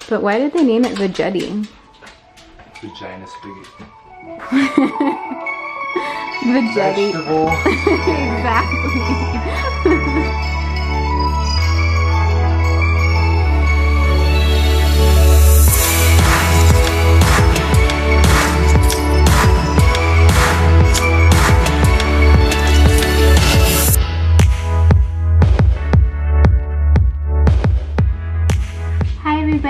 But why did they name it Vagetti? Vagina spaghetti. Vagetti. Vegetable. Exactly.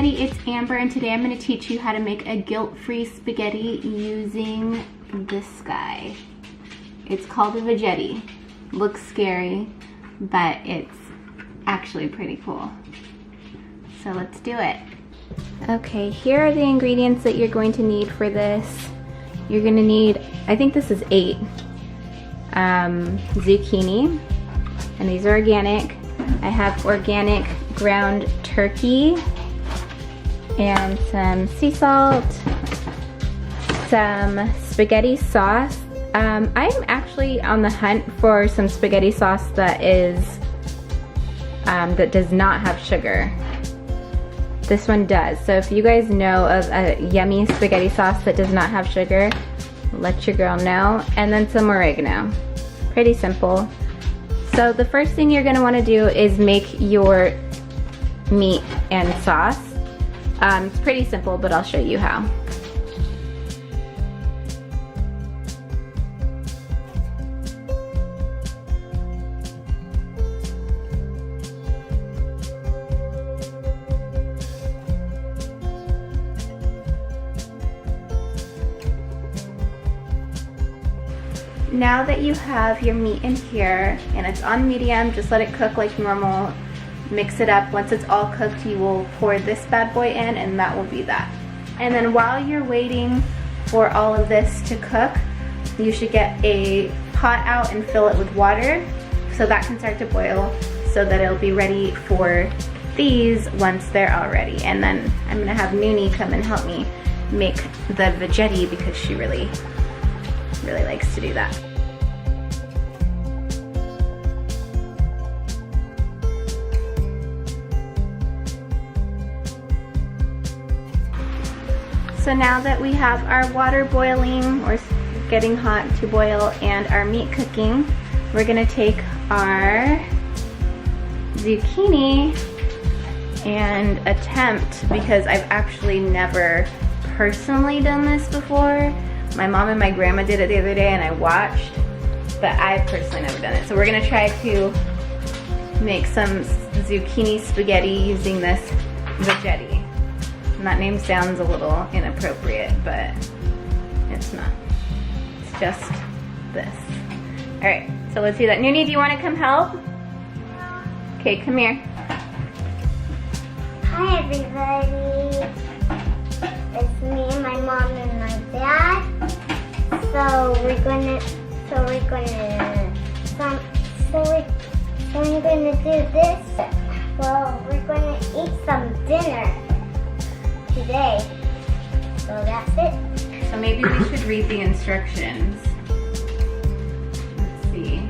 It's Amber, and today I'm going to teach you how to make a guilt-free spaghetti using this guy. It's called a Vagetti. Looks scary, but it's actually pretty cool. So let's do it. Okay, here are the ingredients that you're going to need for this. You're going to need, I think this is 8 zucchini, and these are organic. I have organic ground turkey, and some sea salt, some spaghetti sauce. I'm actually on the hunt for some spaghetti sauce that is that does not have sugar. This one does. So if you guys know of a yummy spaghetti sauce that does not have sugar, let your girl know. And then some oregano. Pretty simple. So the first thing you're gonna wanna do is make your meat and sauce. It's pretty simple, but I'll show you how. Now that you have your meat in here and it's on medium, just let it cook like normal. Mix it up. Once it's all cooked, you will pour this bad boy in, and that will be that. And then while you're waiting for all of this to cook, you should get a pot out and fill it with water so that can start to boil, so that it'll be ready for these once they're all ready. And then I'm gonna have Noonie come and help me make the Vagetti because she really likes to do that. So now that we have our water boiling or getting hot to boil and our meat cooking, we're gonna take our zucchini and attempt, because I've actually never personally done this before. My mom and my grandma did it the other day and I watched, but I've personally never done it. So we're gonna try to make some zucchini spaghetti using this Vagetti. And that name sounds a little inappropriate, but it's not. It's just this. All right, so let's do that. Noonie, do you want to come help? Okay, come here. Hi everybody. It's me and my mom and my dad. So I'm gonna do this. Well, we're gonna eat some dinner today. So that's it. So maybe we should read the instructions. Let's see.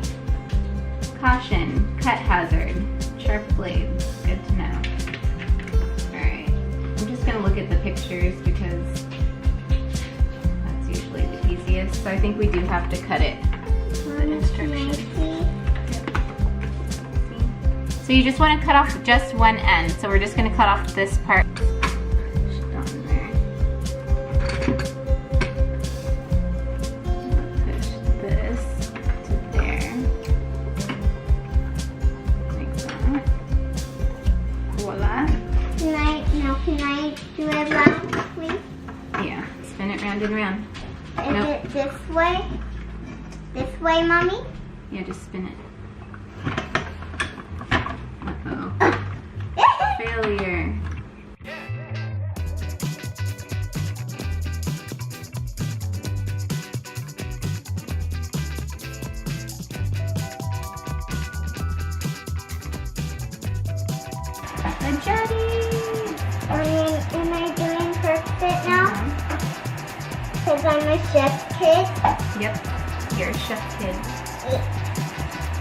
Caution, cut hazard, sharp blades. Good to know. Alright. I'm just gonna look at the pictures because that's usually the easiest. So I think we do have to cut it. The instructions. So you just want to cut off just one end. So we're just going to cut off this part. Can I do it round, please? Yeah, spin it round and round. Is it this way? This way, Mommy? Yeah, just spin it. Uh-oh. Failure. Vagetti! Am I doing perfect now? Because I'm a chef kid. Yep, you're a chef kid.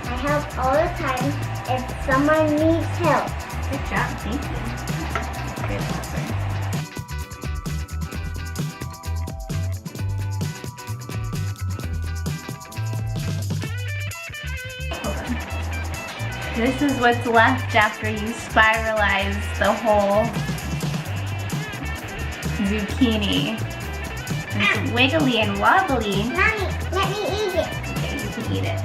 I help all the time if someone needs help. Good job, thank you. Good helper. This is what's left after you spiralize the whole zucchini. It's wiggly and wobbly. Mommy, let me eat it. Okay, you can eat it.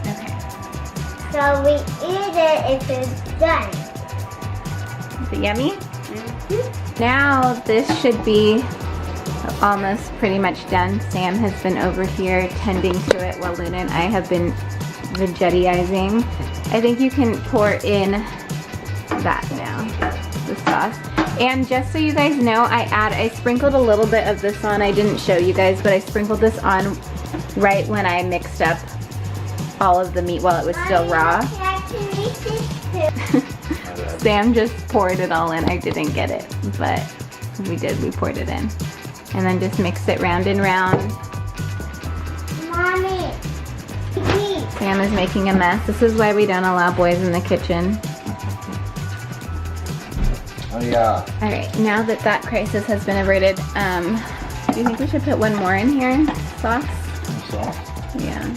Okay. So we eat it if it's done. Is it yummy? Now this should be almost pretty much done. Sam has been over here tending to it while Luna and I have been Vagettiizing. I think you can pour in that now, the sauce. And just so you guys know, I sprinkled a little bit of this on. I didn't show you guys, but I sprinkled this on right when I mixed up all of the meat while it was still raw. Sam just poured it all in. I didn't get it, but we did. We poured it in. And then just mix it round and round. Mommy, Sam is making a mess. This is why we don't allow boys in the kitchen. Oh yeah. All right, now that that crisis has been averted, do you think we should put one more in here? Sauce? Sauce? Yeah.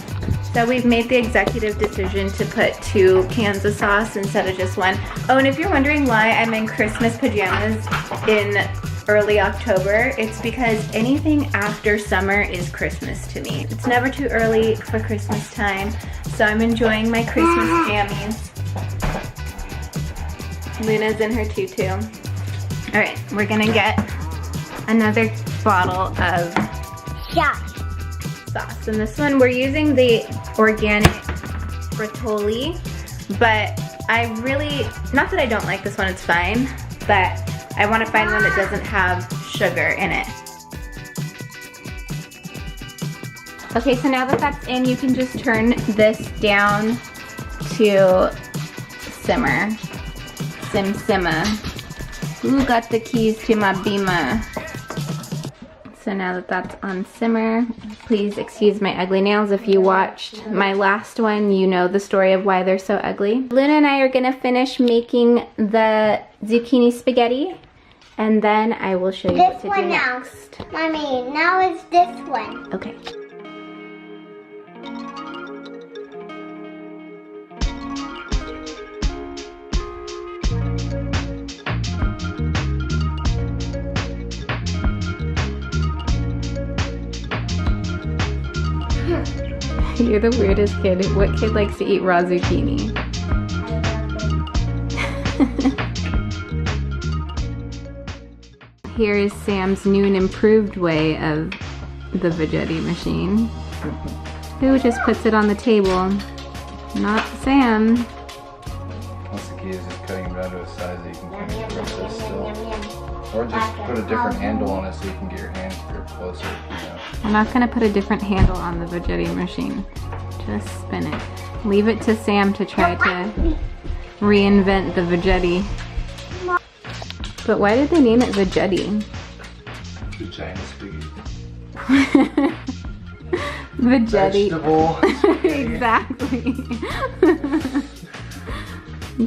So we've made the executive decision to put 2 cans of sauce instead of just 1. Oh, and if you're wondering why I'm in Christmas pajamas in early October, it's because anything after summer is Christmas to me. It's never too early for Christmas time, so I'm enjoying my Christmas jammies. Luna's in her tutu. All right, we're gonna get another bottle of sauce. And this one, we're using the organic Bertolli, but I really, not that I don't like this one, it's fine, but I want to find one that doesn't have sugar in it. Okay, so now that that's in, you can just turn this down to simmer. Simmer. Who got the keys to my Beamer? So now that that's on simmer, please excuse my ugly nails. If you watched my last one, you know the story of why they're so ugly. Luna and I are gonna finish making the zucchini spaghetti, and then I will show you what to do next. Mommy, now it's this one. Okay. You're the weirdest kid. What kid likes to eat raw zucchini? Here is Sam's new and improved way of the Vagetti machine. Who just puts it on the table? Not Sam. Once the key is just cutting them down to a size that you can kind of process still. Or just put a different handle on it so you can get your hands grip closer. You know. I'm not gonna put a different handle on the Vagetti machine. Just spin it. Leave it to Sam to try to reinvent the Vagetti. But why did they name it Vagetti? Vagina spaghetti. Vagetti. Vegetable. Exactly.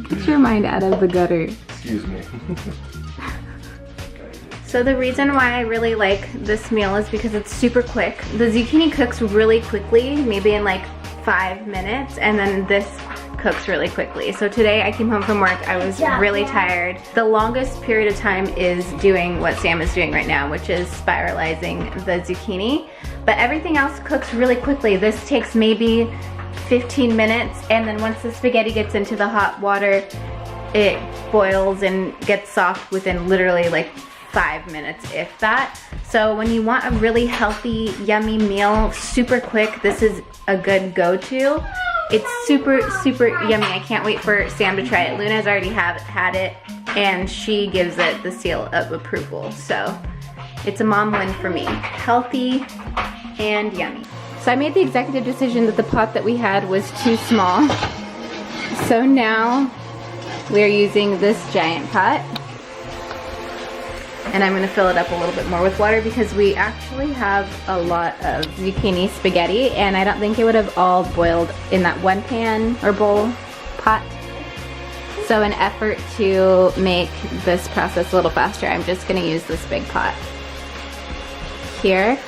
Get your mind out of the gutter. Excuse me. So the reason why I really like this meal is because it's super quick. The zucchini cooks really quickly, maybe in like 5 minutes, and then this cooks really quickly. So today I came home from work, I was really tired. The longest period of time is doing what Sam is doing right now, which is spiralizing the zucchini. But everything else cooks really quickly. This takes maybe 15 minutes, and then once the spaghetti gets into the hot water, it boils and gets soft within literally like 5 minutes, if that. So when you want a really healthy, yummy meal, super quick, this is a good go-to. It's super, super yummy. I can't wait for Sam to try it. Luna's already had it, and she gives it the seal of approval. So it's a mom win for me. Healthy and yummy. So I made the executive decision that the pot that we had was too small. So now we're using this giant pot. And I'm gonna fill it up a little bit more with water because we actually have a lot of zucchini spaghetti, and I don't think it would have all boiled in that one pan or bowl pot. So in effort to make this process a little faster, I'm just gonna use this big pot here.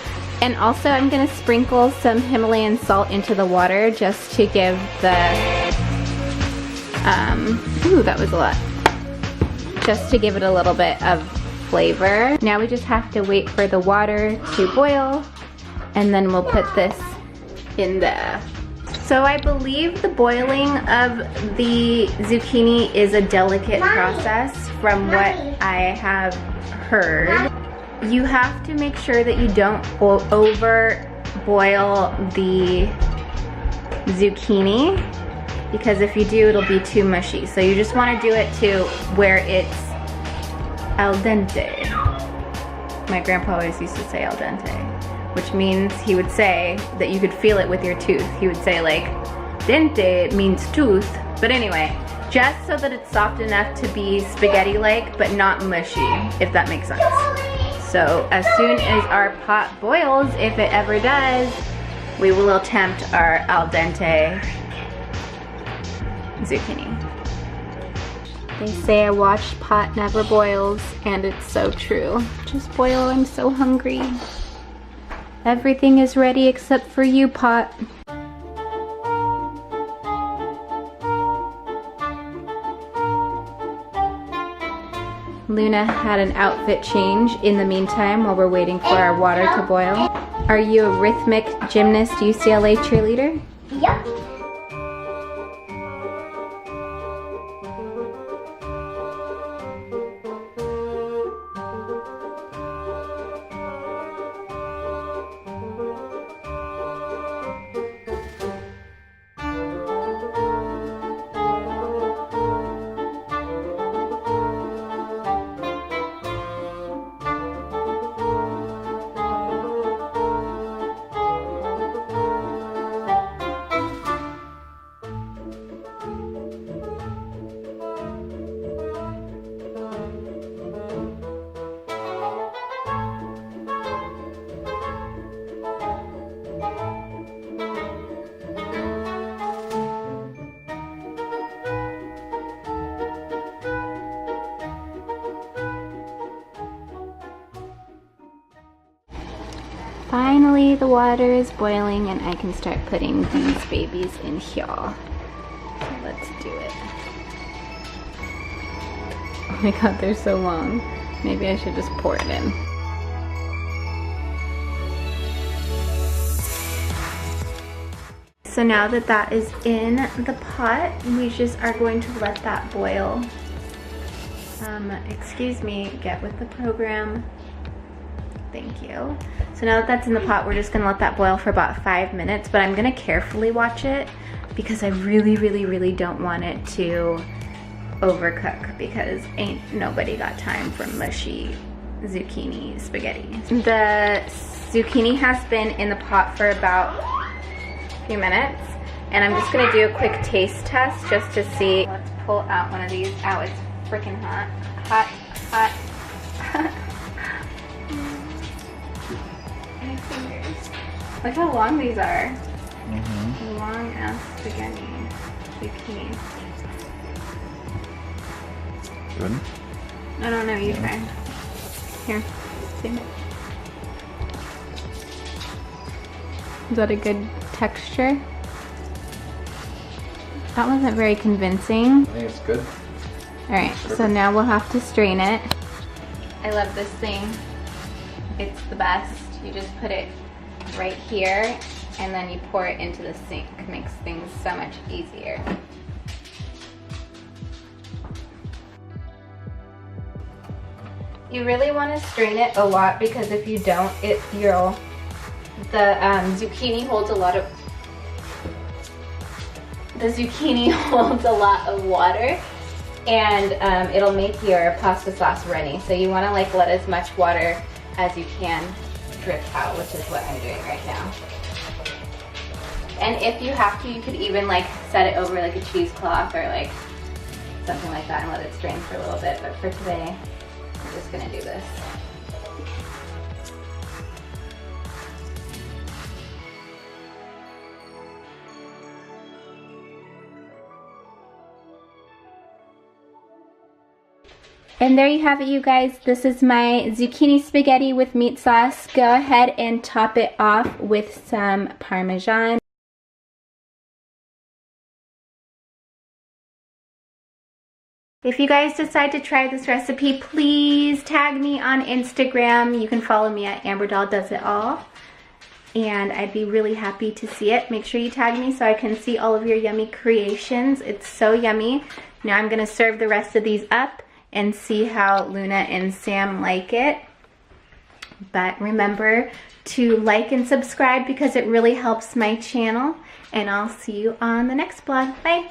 And also I'm gonna sprinkle some Himalayan salt into the water just to give the, ooh, that was a lot. Just to give it a little bit of flavor. Now we just have to wait for the water to boil, and then we'll put this in there. So I believe the boiling of the zucchini is a delicate process from what I have heard. You have to make sure that you don't over boil the zucchini, because if you do, it'll be too mushy. So you just want to do it to where it's al dente. My grandpa always used to say al dente, which means he would say that you could feel it with your tooth. He would say like, dente means tooth. But anyway, just so that it's soft enough to be spaghetti-like, but not mushy, if that makes sense. So as soon as our pot boils, if it ever does, we will attempt our al dente zucchini. They say a washed pot never boils, and it's so true. Just boil, I'm so hungry. Everything is ready except for you, pot. Luna had an outfit change in the meantime while we're waiting for our water to boil. Are you a rhythmic gymnast UCLA cheerleader? Yep. Finally, the water is boiling and I can start putting these babies in here. So let's do it. Oh my god, they're so long. Maybe I should just pour it in. So now that that is in the pot, we just are going to let that boil. Excuse me, get with the program. Thank you. So now that that's in the pot, we're just gonna let that boil for about 5 minutes, but I'm gonna carefully watch it because I really don't want it to overcook, because ain't nobody got time for mushy zucchini spaghetti. The zucchini has been in the pot for about a few minutes, and I'm just gonna do a quick taste test just to see. Let's pull out one of these. Ow, it's freaking hot. Hot. My fingers. Look how long these are. Long ass spaghetti. Zucchini. Good? I don't know, you try. Here, see it. Is that a good texture? That wasn't very convincing. I think it's good. Alright, so now we'll have to strain it. I love this thing. It's the best. You just put it right here and then you pour it into the sink. It makes things so much easier. You really want to strain it a lot, because if you don't, the zucchini holds a lot of water, and it'll make your pasta sauce runny. So you want to like let as much water as you can drip out, which is what I'm doing right now. And if you have to, you could even like set it over like a cheesecloth or like something like that and let it strain for a little bit. But for today, I'm just gonna do this. And there you have it, you guys. This is my zucchini spaghetti with meat sauce. Go ahead and top it off with some Parmesan. If you guys decide to try this recipe, please tag me on Instagram. You can follow me at AmberDollDoesItAll. And I'd be really happy to see it. Make sure you tag me so I can see all of your yummy creations. It's so yummy. Now I'm gonna serve the rest of these up and see how Luna and Sam like it. But remember to like and subscribe because it really helps my channel. And I'll see you on the next vlog. Bye.